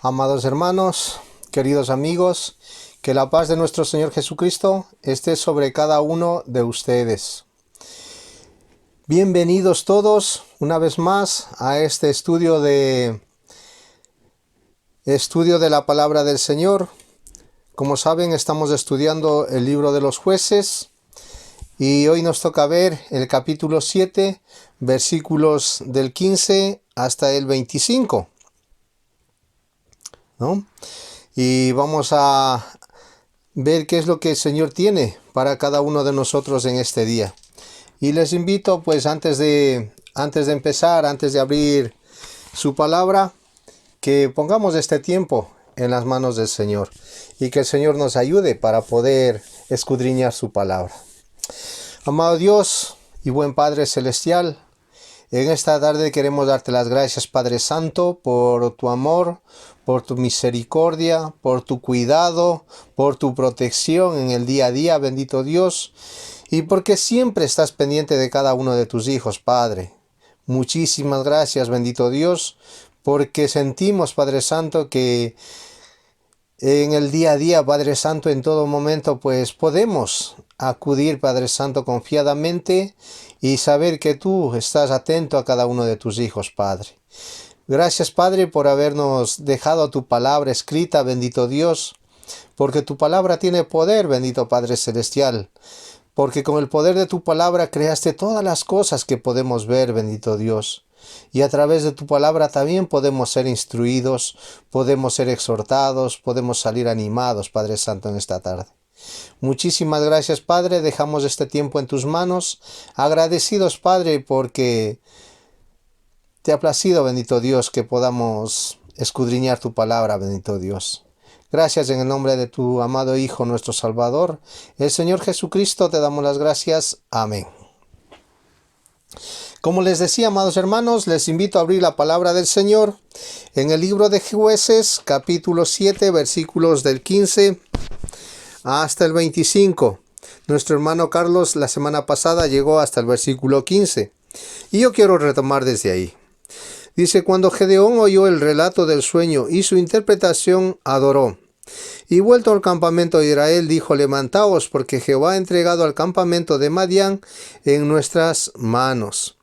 Amados hermanos, queridos amigos, que la paz de nuestro Señor Jesucristo esté sobre cada uno de ustedes. Bienvenidos todos una vez más a este estudio de la palabra del Señor. Como saben, estamos estudiando el libro de los Jueces y hoy nos toca ver el capítulo 7, versículos del 15 hasta el 25. ¿No? Y vamos a ver qué es lo que el Señor tiene para cada uno de nosotros en este día. Y les invito, pues, antes de empezar, antes de abrir su palabra, que pongamos este tiempo en las manos del Señor y que el Señor nos ayude para poder escudriñar su palabra. Amado Dios y buen Padre Celestial, en esta tarde queremos darte las gracias, Padre Santo, por tu amor, por tu misericordia, por tu cuidado, por tu protección en el día a día, bendito Dios, y porque siempre estás pendiente de cada uno de tus hijos, Padre. Muchísimas gracias, bendito Dios, porque sentimos, Padre Santo, que en el día a día, Padre Santo, en todo momento, pues podemos acudir, Padre Santo, confiadamente y saber que tú estás atento a cada uno de tus hijos, Padre. Gracias, Padre, por habernos dejado tu palabra escrita, bendito Dios, porque tu palabra tiene poder, bendito Padre Celestial, porque con el poder de tu palabra creaste todas las cosas que podemos ver, bendito Dios. Y a través de tu palabra también podemos ser instruidos, podemos ser exhortados, podemos salir animados, Padre Santo, en esta tarde. Muchísimas gracias, Padre, dejamos este tiempo en tus manos, agradecidos, Padre, porque te ha placido, bendito Dios, que podamos escudriñar tu palabra, bendito Dios. Gracias en el nombre de tu amado Hijo, nuestro Salvador, el Señor Jesucristo, te damos las gracias. Amén. Como les decía, amados hermanos, les invito a abrir la palabra del Señor en el libro de Jueces, capítulo 7, versículos del 15 hasta el 25. Nuestro hermano Carlos la semana pasada llegó hasta el versículo 15 y yo quiero retomar desde ahí. Dice: cuando Gedeón oyó el relato del sueño y su interpretación, adoró. Y vuelto al campamento de Israel, dijo: levantaos, porque Jehová ha entregado al campamento de Madián en nuestras manos.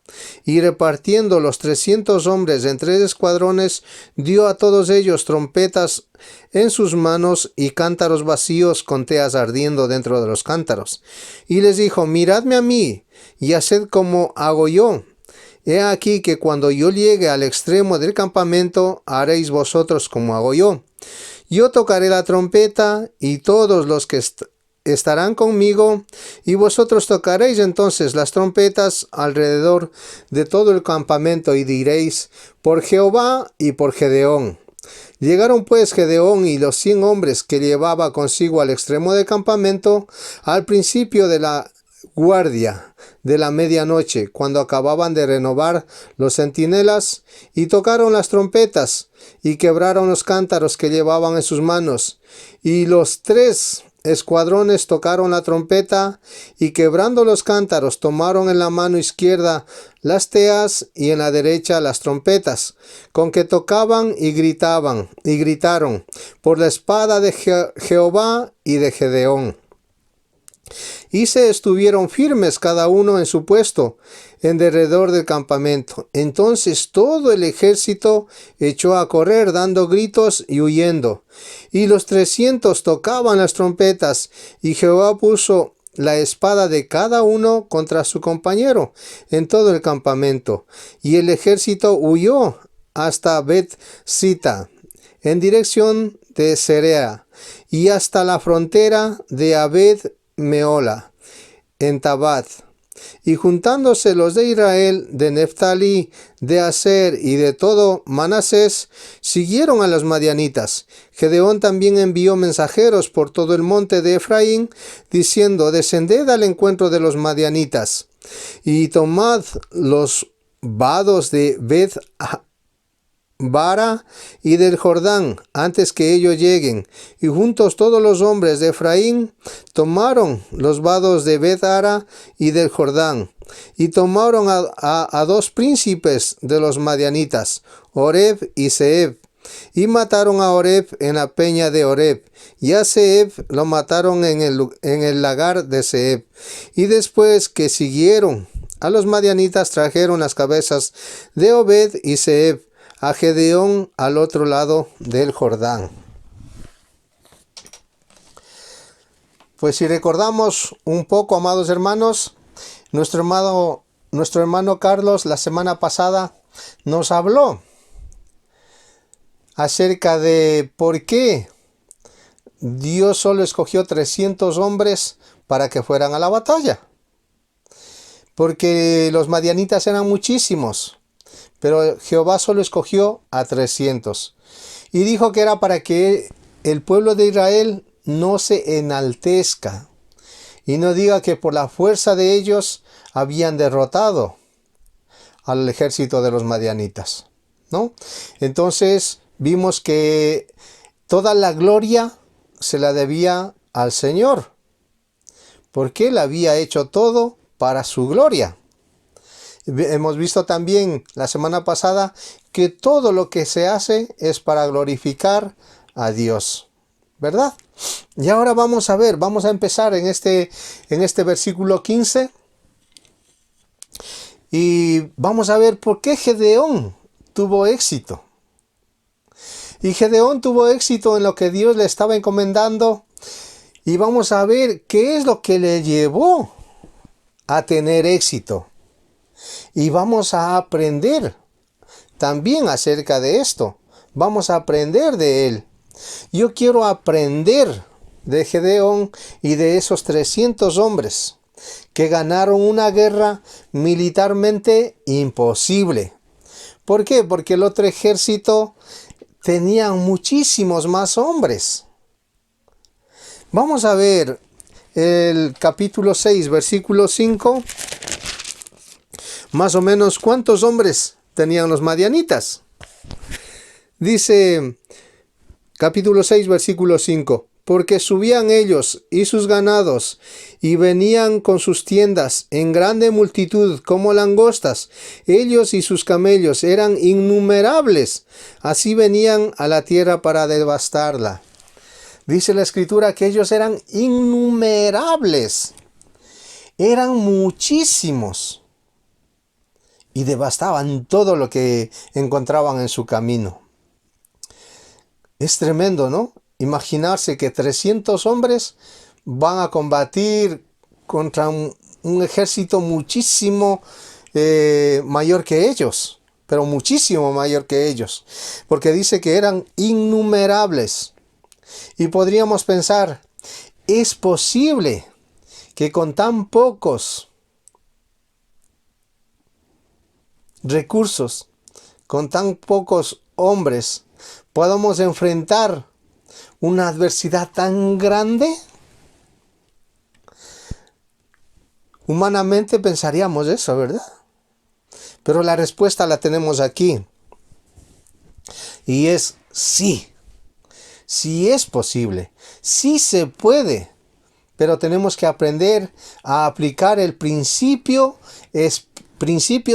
Y repartiendo los 300 hombres en 3 escuadrones, dio a todos ellos trompetas en sus manos y cántaros vacíos con teas ardiendo dentro de los cántaros. Y les dijo: miradme a mí y haced como hago yo. He aquí que cuando yo llegue al extremo del campamento, haréis vosotros como hago yo. Yo tocaré la trompeta y todos los que estarán conmigo, y vosotros tocaréis entonces las trompetas alrededor de todo el campamento y diréis: por Jehová y por Gedeón. Llegaron pues Gedeón y los 100 hombres que llevaba consigo al extremo del campamento al principio de la guardia de la medianoche, cuando acababan de renovar los centinelas, y tocaron las trompetas y quebraron los cántaros que llevaban en sus manos, y los 3 escuadrones tocaron la trompeta y quebrando los cántaros tomaron en la mano izquierda las teas y en la derecha las trompetas, con que tocaban y gritaron por la espada de Jehová y de Gedeón. Y se estuvieron firmes cada uno en su puesto en derredor del campamento. Entonces todo el ejército echó a correr dando gritos y huyendo. Y los 300 tocaban las trompetas, y Jehová puso la espada de cada uno contra su compañero en todo el campamento. Y el ejército huyó hasta Bet-sita, en dirección de Serea, y hasta la frontera de Abed-meola, en Tabat. Y juntándose los de Israel, de Neftalí, de Aser y de todo Manasés, siguieron a los madianitas. Gedeón también envió mensajeros por todo el monte de Efraín, diciendo: descended al encuentro de los madianitas, y tomad los vados de Bara y del Jordán, antes que ellos lleguen. Y juntos todos los hombres de Efraín tomaron los vados de Bet-ara y del Jordán, y tomaron a 2 príncipes de los madianitas, Oreb y Zeeb, y mataron a Oreb en la peña de Oreb, y a Zeeb lo mataron en el lagar de Zeeb. Y después que siguieron a los madianitas, trajeron las cabezas de Obed y Zeeb a Gedeón al otro lado del Jordán. Pues si recordamos un poco, amados hermanos, nuestro hermano Carlos la semana pasada nos habló acerca de por qué Dios solo escogió 300 hombres para que fueran a la batalla. Porque los madianitas eran muchísimos, pero Jehová solo escogió a 300. Y dijo que era para que el pueblo de Israel no se enaltezca y no diga que por la fuerza de ellos habían derrotado al ejército de los madianitas, ¿no? Entonces vimos que toda la gloria se la debía al Señor, porque Él había hecho todo para su gloria. Hemos visto también la semana pasada que todo lo que se hace es para glorificar a Dios, ¿verdad? Y ahora vamos a ver, vamos a empezar en este versículo 15 y vamos a ver por qué Gedeón tuvo éxito. Y Gedeón tuvo éxito en lo que Dios le estaba encomendando y vamos a ver qué es lo que le llevó a tener éxito. Y vamos a aprender también acerca de esto. Vamos a aprender de él. Yo quiero aprender de Gedeón y de esos 300 hombres que ganaron una guerra militarmente imposible. ¿Por qué? Porque el otro ejército tenía muchísimos más hombres. Vamos a ver el capítulo 6, versículo 5. Más o menos, ¿cuántos hombres tenían los madianitas? Dice, capítulo 6, versículo 5. Porque subían ellos y sus ganados, y venían con sus tiendas en grande multitud como langostas. Ellos y sus camellos eran innumerables. Así venían a la tierra para devastarla. Dice la Escritura que ellos eran innumerables. Eran muchísimos. Y devastaban todo lo que encontraban en su camino. Es tremendo, ¿no? Imaginarse que 300 hombres van a combatir contra un ejército muchísimo mayor que ellos, pero muchísimo mayor que ellos, porque dice que eran innumerables. Y podríamos pensar, ¿es posible que con tan pocos recursos, con tan pocos hombres, podamos enfrentar una adversidad tan grande? Humanamente pensaríamos eso, ¿verdad? Pero la respuesta la tenemos aquí. Y es sí. Sí es posible. Sí se puede. Pero tenemos que aprender a aplicar el principios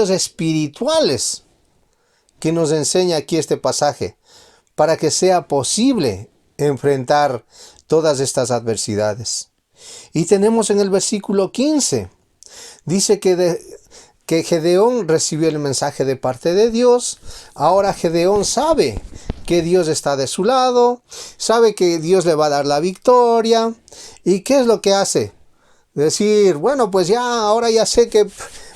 espirituales que nos enseña aquí este pasaje, para que sea posible enfrentar todas estas adversidades. Y tenemos en el versículo 15, dice que Gedeón recibió el mensaje de parte de Dios. Ahora Gedeón sabe que Dios está de su lado, sabe que Dios le va a dar la victoria. ¿Y qué es lo que hace? Decir, bueno, pues ya, ahora ya sé que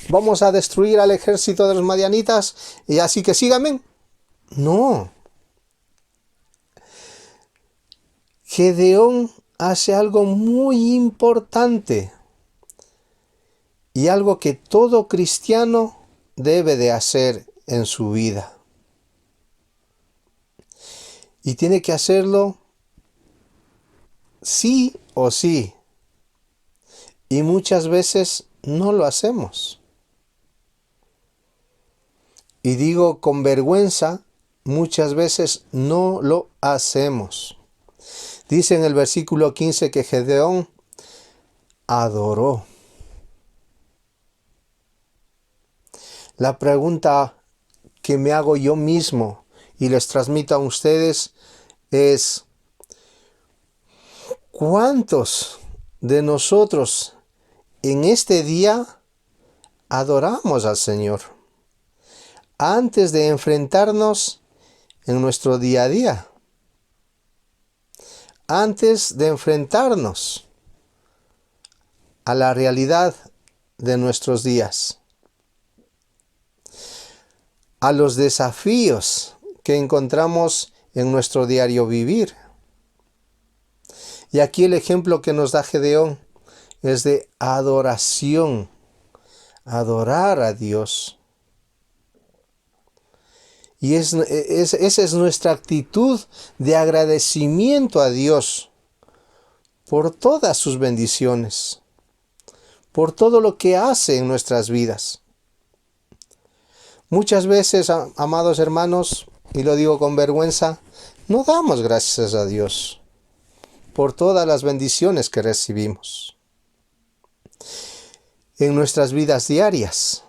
vamos a destruir al ejército de los madianitas y así que síganme. No. Gedeón hace algo muy importante y algo que todo cristiano debe de hacer en su vida. Y tiene que hacerlo sí o sí. Y muchas veces no lo hacemos. Y digo con vergüenza, muchas veces no lo hacemos. Dice en el versículo 15 que Gedeón adoró. La pregunta que me hago yo mismo y les transmito a ustedes es: ¿cuántos de nosotros en este día adoramos al Señor antes de enfrentarnos en nuestro día a día? Antes de enfrentarnos a la realidad de nuestros días, a los desafíos que encontramos en nuestro diario vivir. Y aquí el ejemplo que nos da Gedeón es de adoración, adorar a Dios. Y esa es nuestra actitud de agradecimiento a Dios por todas sus bendiciones, por todo lo que hace en nuestras vidas. Muchas veces, amados hermanos, y lo digo con vergüenza, no damos gracias a Dios por todas las bendiciones que recibimos en nuestras vidas diarias,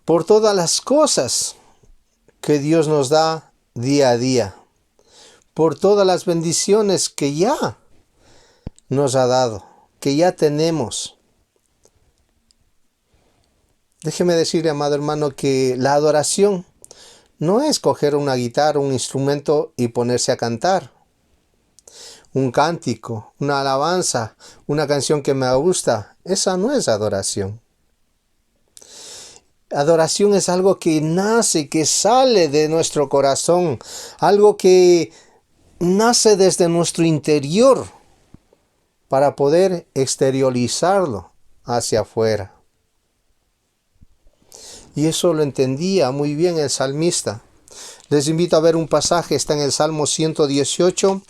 por todas las cosas que Dios nos da día a día, por todas las bendiciones que ya nos ha dado, que ya tenemos. Déjeme decirle, amado hermano, que la adoración no es coger una guitarra, un instrumento y ponerse a cantar un cántico, una alabanza, una canción que me gusta. Esa no es adoración. Adoración es algo que nace, que sale de nuestro corazón, algo que nace desde nuestro interior para poder exteriorizarlo hacia afuera. Y eso lo entendía muy bien el salmista. Les invito a ver un pasaje, está en el Salmo 118,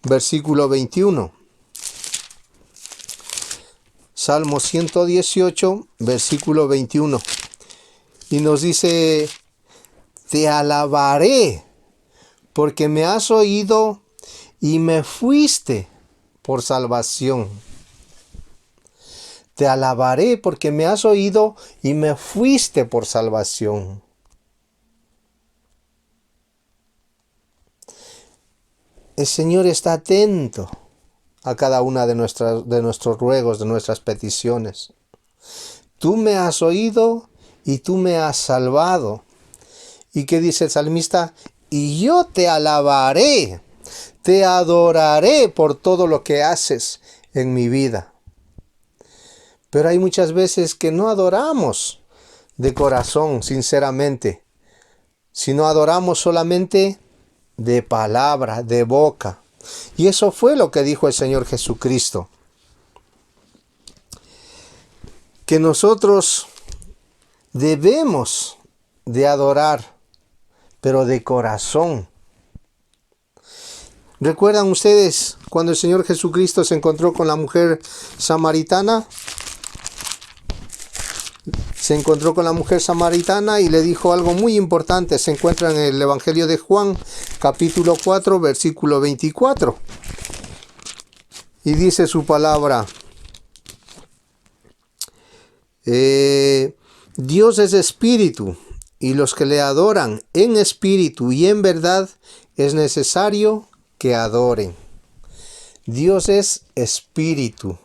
versículo 21. Salmo 118, versículo 21. Y nos dice: te alabaré, porque me has oído y me fuiste por salvación. Te alabaré porque me has oído y me fuiste por salvación. El Señor está atento a cada una de nuestros ruegos, de nuestras peticiones. Tú me has oído y tú me has salvado. ¿Y qué dice el salmista? Y yo te alabaré, te adoraré por todo lo que haces en mi vida. Pero hay muchas veces que no adoramos de corazón, sinceramente, sino adoramos solamente de palabra, de boca. Y eso fue lo que dijo el Señor Jesucristo. Que nosotros debemos de adorar, pero de corazón. ¿Recuerdan ustedes cuando el Señor Jesucristo se encontró con la mujer samaritana? Se encontró con la mujer samaritana y le dijo algo muy importante. Se encuentra en el Evangelio de Juan, capítulo 4, versículo 24. Y dice su palabra: Dios es espíritu, y los que le adoran en espíritu y en verdad es necesario que adoren. Dios es espíritu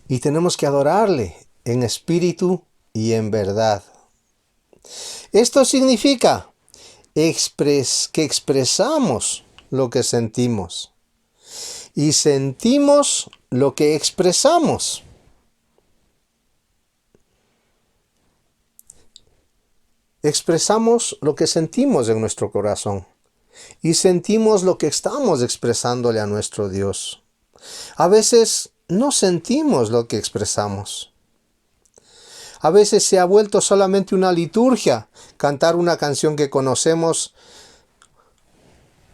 y tenemos que adorarle en espíritu y en verdad. Esto significa que expresamos lo que sentimos y sentimos lo que expresamos. Expresamos lo que sentimos en nuestro corazón y sentimos lo que estamos expresándole a nuestro Dios. A veces no sentimos lo que expresamos. A veces se ha vuelto solamente una liturgia, cantar una canción que conocemos.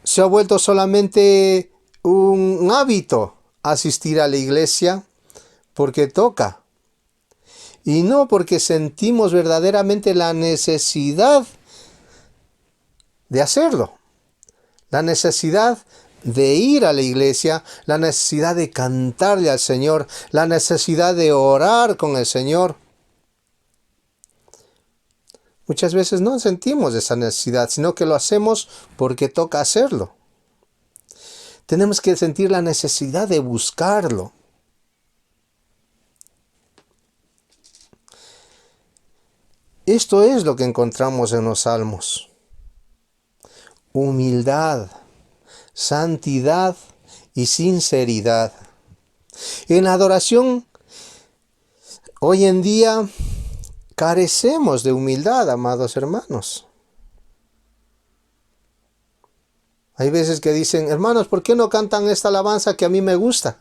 Se ha vuelto solamente un hábito asistir a la iglesia porque toca. Y no porque sentimos verdaderamente la necesidad de hacerlo. La necesidad de ir a la iglesia, la necesidad de cantarle al Señor, la necesidad de orar con el Señor. Muchas veces no sentimos esa necesidad, sino que lo hacemos porque toca hacerlo. Tenemos que sentir la necesidad de buscarlo. Esto es lo que encontramos en los salmos. Humildad, santidad y sinceridad. En la adoración, hoy en día, carecemos de humildad, amados hermanos. Hay veces que dicen, hermanos, ¿por qué no cantan esta alabanza que a mí me gusta?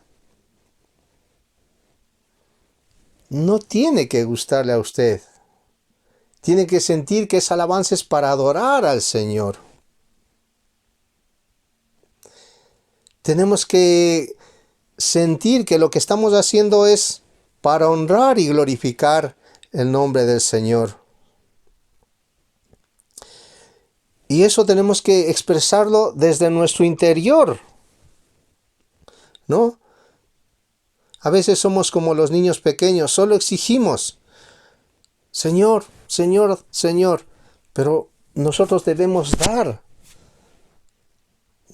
No tiene que gustarle a usted. Tiene que sentir que esa alabanza es para adorar al Señor. Tenemos que sentir que lo que estamos haciendo es para honrar y glorificar el nombre del Señor. Y eso tenemos que expresarlo desde nuestro interior, ¿no? A veces somos como los niños pequeños, solo exigimos, Señor, Señor, Señor, pero nosotros debemos dar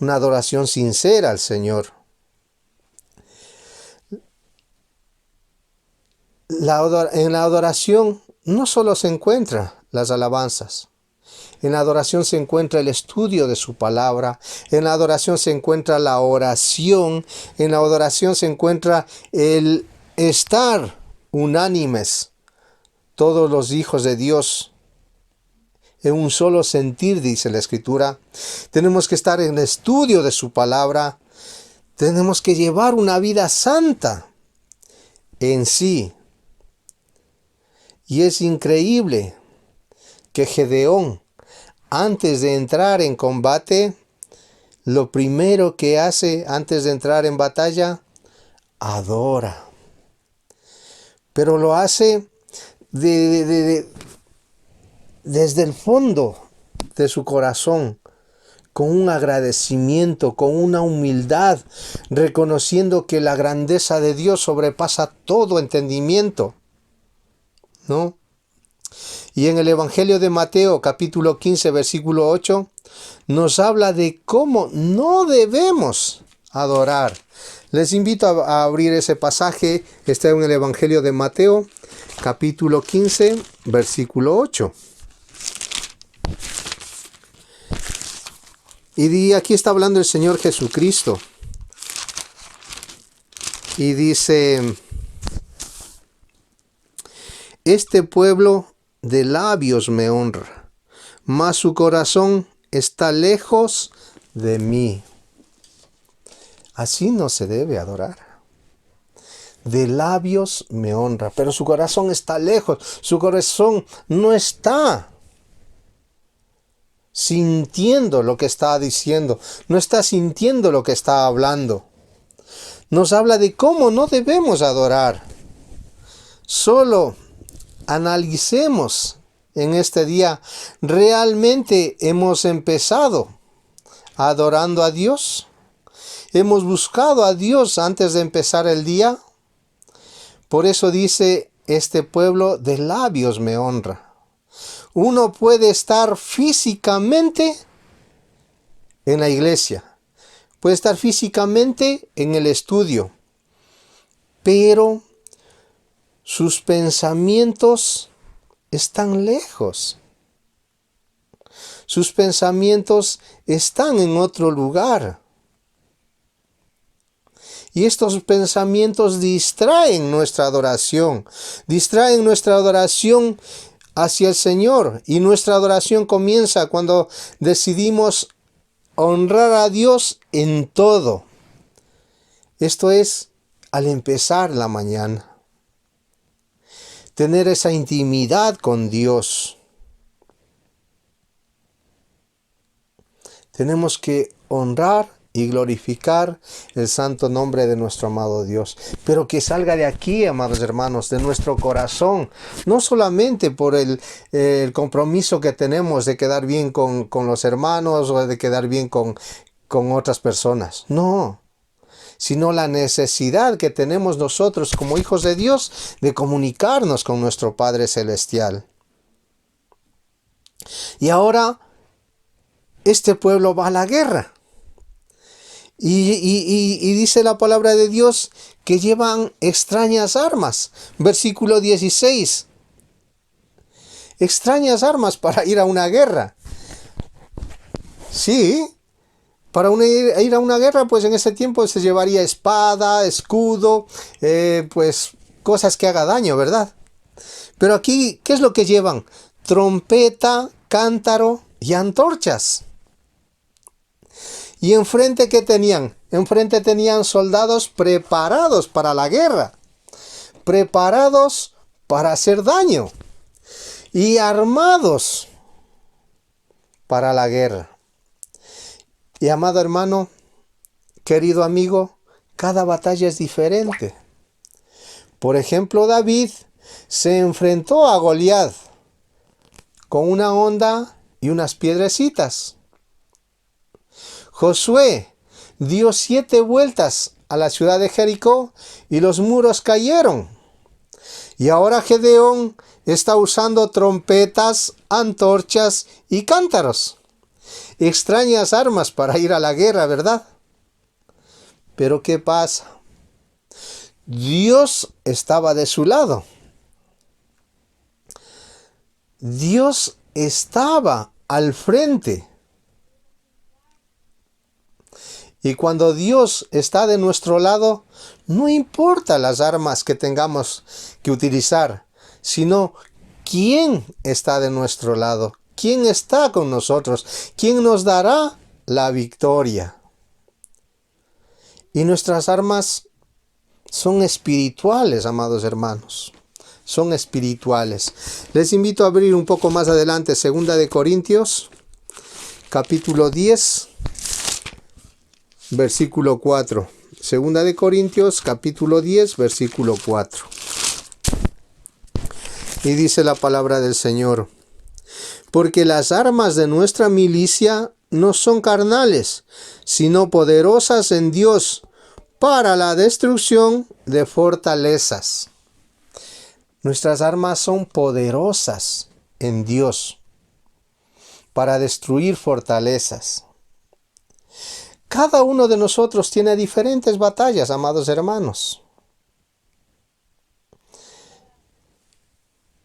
una adoración sincera al Señor. En la adoración no solo se encuentran las alabanzas. En la adoración se encuentra el estudio de su palabra. En la adoración se encuentra la oración. En la adoración se encuentra el estar unánimes, todos los hijos de Dios, en un solo sentir, dice la Escritura. Tenemos que estar en el estudio de su palabra. Tenemos que llevar una vida santa en sí. Y es increíble que Gedeón, antes de entrar en combate, lo primero que hace antes de entrar en batalla, adora. Pero lo hace desde el fondo de su corazón, con un agradecimiento, con una humildad, reconociendo que la grandeza de Dios sobrepasa todo entendimiento, ¿no? Y en el Evangelio de Mateo, capítulo 15, versículo 8, nos habla de cómo no debemos adorar. Les invito a abrir ese pasaje. Está en el Evangelio de Mateo, capítulo 15, versículo 8. Y aquí está hablando el Señor Jesucristo. Y dice, este pueblo de labios me honra, mas su corazón está lejos de mí. Así no se debe adorar. De labios me honra, pero su corazón está lejos. Su corazón no está sintiendo lo que está diciendo, no está sintiendo lo que está hablando. Nos habla de cómo no debemos adorar. Solo analicemos en este día, ¿realmente hemos empezado adorando a Dios? ¿Hemos buscado a Dios antes de empezar el día? Por eso dice, este pueblo de labios me honra. Uno puede estar físicamente en la iglesia, puede estar físicamente en el estudio, pero sus pensamientos están lejos. Sus pensamientos están en otro lugar. Y estos pensamientos distraen nuestra adoración hacia el Señor. Y nuestra adoración comienza cuando decidimos honrar a Dios en todo. Esto es al empezar la mañana. Tener esa intimidad con Dios. Tenemos que honrar y glorificar el santo nombre de nuestro amado Dios. Pero que salga de aquí, amados hermanos, de nuestro corazón. No solamente por el compromiso que tenemos de quedar bien con los hermanos o de quedar bien con otras personas. No. Sino la necesidad que tenemos nosotros como hijos de Dios de comunicarnos con nuestro Padre Celestial. Y ahora este pueblo va a la guerra. Y dice la palabra de Dios que llevan extrañas armas. Versículo 16. Extrañas armas para ir a una guerra. Sí, para ir a una guerra, pues en ese tiempo se llevaría espada, escudo, pues cosas que haga daño, ¿verdad? Pero aquí, ¿qué es lo que llevan? Trompeta, cántaro y antorchas. ¿Y enfrente qué tenían? Enfrente tenían soldados preparados para la guerra, preparados para hacer daño y armados para la guerra. Y amado hermano, querido amigo, cada batalla es diferente. Por ejemplo, David se enfrentó a Goliat con una honda y unas piedrecitas. Josué dio 7 vueltas a la ciudad de Jericó y los muros cayeron. Y ahora Gedeón está usando trompetas, antorchas y cántaros. Extrañas armas para ir a la guerra, ¿verdad? Pero ¿qué pasa? Dios estaba de su lado. Dios estaba al frente. Y cuando Dios está de nuestro lado, no importa las armas que tengamos que utilizar, sino quién está de nuestro lado, quién está con nosotros, quién nos dará la victoria. Y nuestras armas son espirituales, amados hermanos. Son espirituales. Les invito a abrir un poco más adelante 2 de Corintios, capítulo 10, versículo 4. 2 de Corintios, capítulo 10, versículo 4. Y dice la palabra del Señor: porque las armas de nuestra milicia no son carnales, sino poderosas en Dios para la destrucción de fortalezas. Nuestras armas son poderosas en Dios para destruir fortalezas. Cada uno de nosotros tiene diferentes batallas, amados hermanos.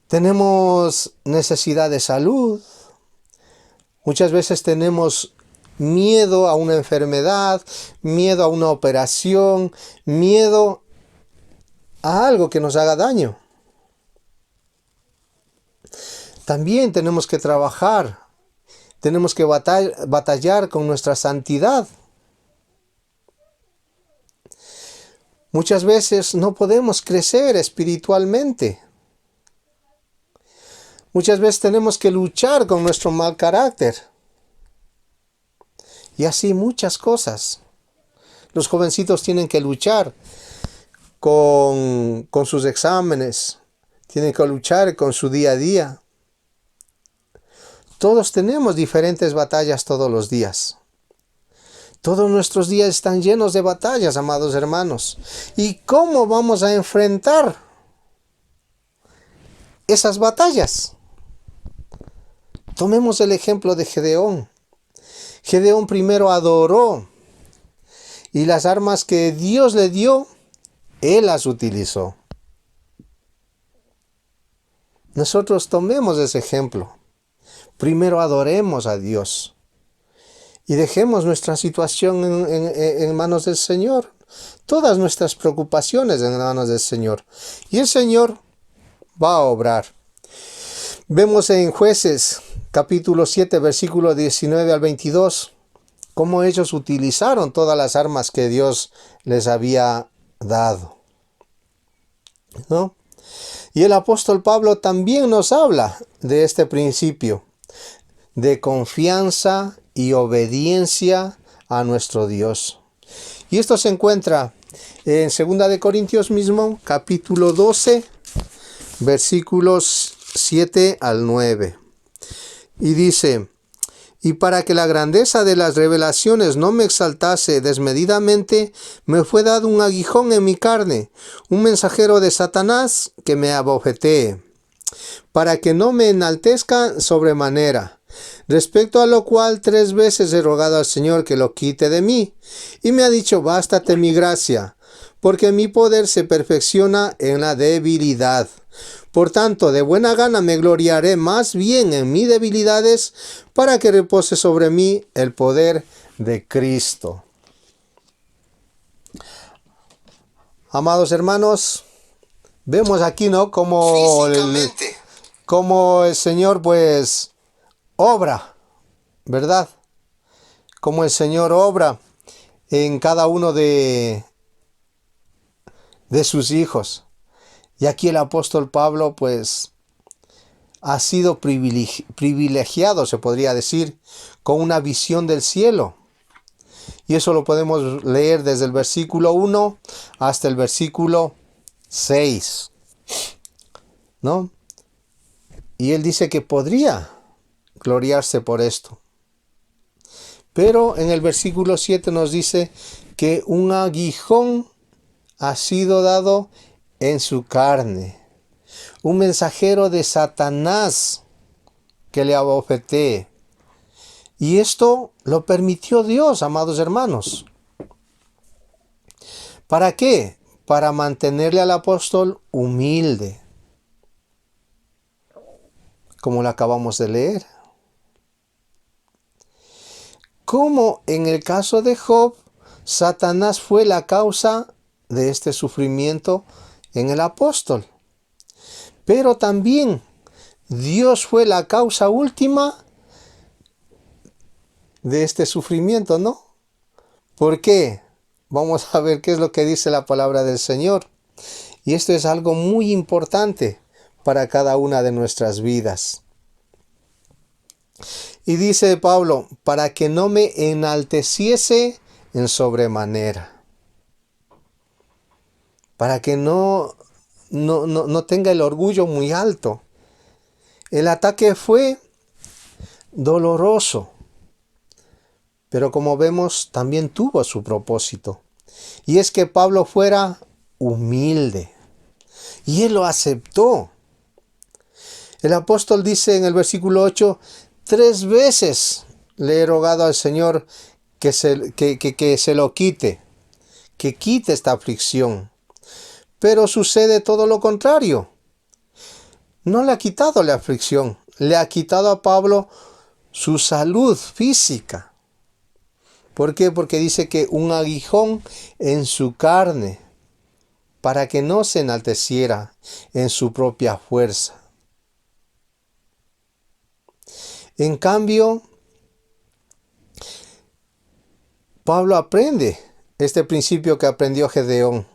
Tenemos necesidad de salud. Muchas veces tenemos miedo a una enfermedad, miedo a una operación, miedo a algo que nos haga daño. También tenemos que trabajar, tenemos que batallar con nuestra santidad. Muchas veces no podemos crecer espiritualmente. Muchas veces tenemos que luchar con nuestro mal carácter. Y así muchas cosas. Los jovencitos tienen que luchar con sus exámenes. Tienen que luchar con su día a día. Todos tenemos diferentes batallas todos los días. Todos nuestros días están llenos de batallas, amados hermanos. ¿Y cómo vamos a enfrentar esas batallas? Tomemos el ejemplo de Gedeón. Gedeón primero adoró y las armas que Dios le dio, él las utilizó. Nosotros tomemos ese ejemplo. Primero adoremos a Dios y dejemos nuestra situación en manos del Señor. Todas nuestras preocupaciones en manos del Señor. Y el Señor va a obrar. Vemos en Jueces capítulo 7, versículo 19 al 22, cómo ellos utilizaron todas las armas que Dios les había dado, ¿no? Y el apóstol Pablo también nos habla de este principio de confianza y obediencia a nuestro Dios. Y esto se encuentra en 2 de Corintios mismo, capítulo 12, versículos 7 al 9. Y dice: y para que la grandeza de las revelaciones no me exaltase desmedidamente, me fue dado un aguijón en mi carne, un mensajero de Satanás que me abofetee. para que no me enaltezca sobremanera. Respecto a lo cual 3 veces he rogado al Señor que lo quite de mí, y me ha dicho, bástate mi gracia, porque mi poder se perfecciona en la debilidad. Por tanto, de buena gana me gloriaré más bien en mis debilidades, para que repose sobre mí el poder de Cristo. Amados hermanos, vemos aquí, ¿no? Como el Señor pues obra, ¿verdad? Como el Señor obra en cada uno de sus hijos. Y aquí el apóstol Pablo pues ha sido privilegiado, se podría decir, con una visión del cielo. Y eso lo podemos leer desde el versículo 1 hasta el versículo 6, ¿no? Y él dice que podría gloriarse por esto. Pero en el versículo 7 nos dice que un aguijón ha sido dado en su carne. Un mensajero de Satanás que le abofetee. Y esto lo permitió Dios, amados hermanos. ¿Para qué? Para mantenerle al apóstol humilde, como lo acabamos de leer. Como en el caso de Job, Satanás fue la causa de este sufrimiento en el apóstol. Pero también Dios fue la causa última de este sufrimiento, ¿no? ¿Por qué? Vamos a ver qué es lo que dice la palabra del Señor. Y esto es algo muy importante para cada una de nuestras vidas. Y dice Pablo, para que no me enalteciese en sobremanera. Para que no tenga el orgullo muy alto. El ataque fue doloroso. Pero como vemos, también tuvo su propósito. Y es que Pablo fuera humilde. Y él lo aceptó. El apóstol dice en el versículo 8, 3 veces le he rogado al Señor que se lo quite. Que quite esta aflicción. Pero sucede todo lo contrario. No le ha quitado la aflicción. Le ha quitado a Pablo su salud física. ¿Por qué? Porque dice que un aguijón en su carne, para que no se enalteciera en su propia fuerza. En cambio, Pablo aprende este principio que aprendió Gedeón.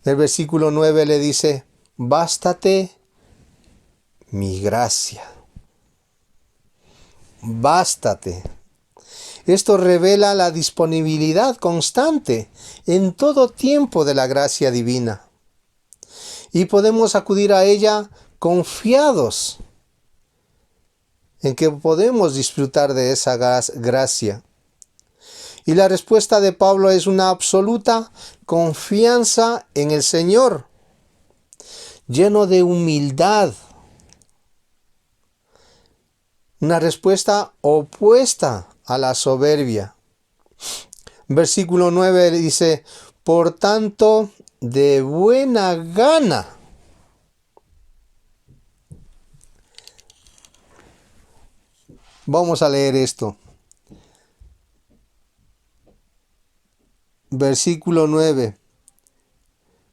En el versículo 9 le dice, bástate mi gracia. Bástate. Esto revela la disponibilidad constante en todo tiempo de la gracia divina. Y podemos acudir a ella confiados en que podemos disfrutar de esa gracia. Y la respuesta de Pablo es una absoluta confianza en el Señor, lleno de humildad. Una respuesta opuesta a la soberbia. Versículo 9 dice, por tanto, de buena gana. Vamos a leer esto. Versículo 9.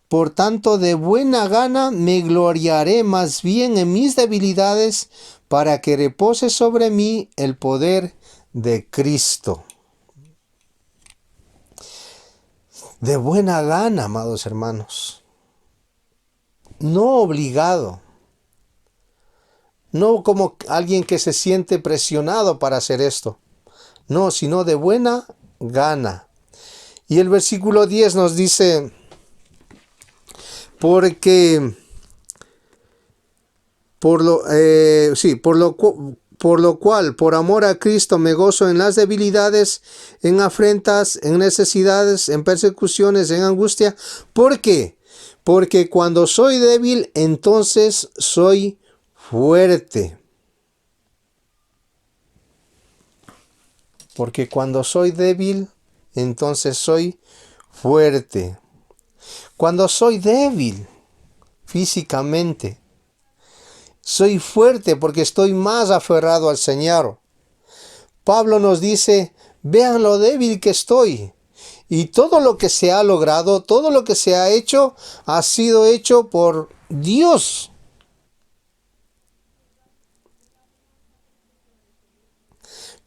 Por tanto, de buena gana me gloriaré más bien en mis debilidades, para que repose sobre mí el poder de Cristo. De buena gana, amados hermanos. No obligado. No como alguien que se siente presionado para hacer esto. No, sino de buena gana. Y el versículo 10 nos dice, porque por lo cual, por amor a Cristo, me gozo en las debilidades, en afrentas, en necesidades, en persecuciones, en angustia. ¿Por qué? Porque cuando soy débil, entonces soy fuerte. Porque cuando soy débil, entonces soy fuerte. Cuando soy débil físicamente, soy fuerte porque estoy más aferrado al Señor. Pablo nos dice, vean lo débil que estoy. Y todo lo que se ha logrado, todo lo que se ha sido hecho por Dios.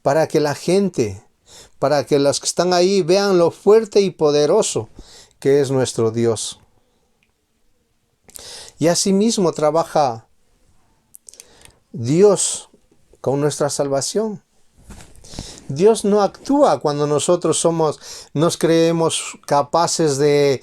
Para que la gente, para que los que están ahí vean lo fuerte y poderoso que es nuestro Dios. Y asimismo trabaja Dios con nuestra salvación. Dios no actúa cuando nosotros nos creemos capaces de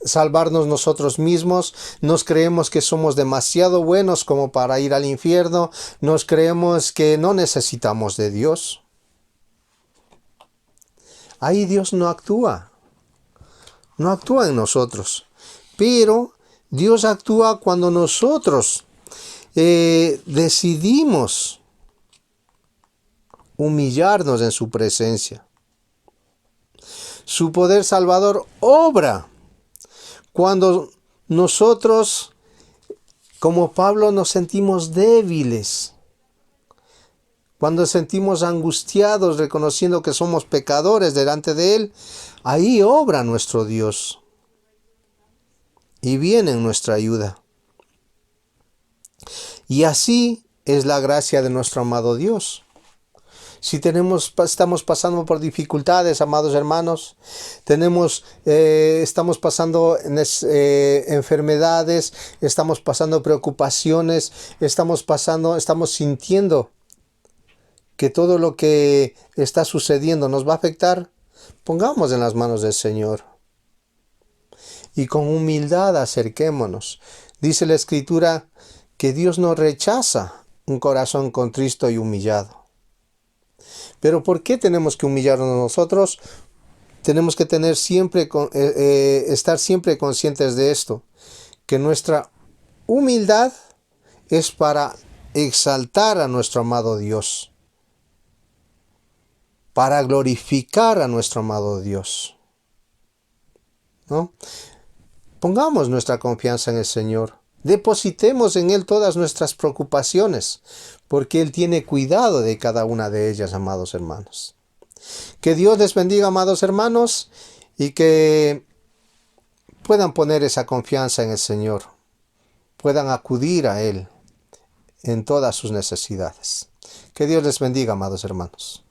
salvarnos nosotros mismos, nos creemos que somos demasiado buenos como para ir al infierno, nos creemos que no necesitamos de Dios. Ahí Dios no actúa en nosotros, pero Dios actúa cuando nosotros decidimos humillarnos en su presencia. Su poder salvador obra cuando nosotros, como Pablo, nos sentimos débiles, cuando sentimos angustiados reconociendo que somos pecadores delante de Él. Ahí obra nuestro Dios y viene en nuestra ayuda. Y así es la gracia de nuestro amado Dios. Si estamos pasando por dificultades, amados hermanos, estamos pasando enfermedades, estamos pasando preocupaciones, estamos sintiendo que todo lo que está sucediendo nos va a afectar, pongamos en las manos del Señor. Y con humildad acerquémonos. Dice la Escritura que Dios no rechaza un corazón contristo y humillado. Pero ¿por qué tenemos que humillarnos nosotros? Tenemos que estar siempre conscientes de esto, que nuestra humildad es para exaltar a nuestro amado Dios, para glorificar a nuestro amado Dios, ¿no? Pongamos nuestra confianza en el Señor. Depositemos en Él todas nuestras preocupaciones, porque Él tiene cuidado de cada una de ellas, amados hermanos. Que Dios les bendiga, amados hermanos, y que puedan poner esa confianza en el Señor, puedan acudir a Él en todas sus necesidades. Que Dios les bendiga, amados hermanos.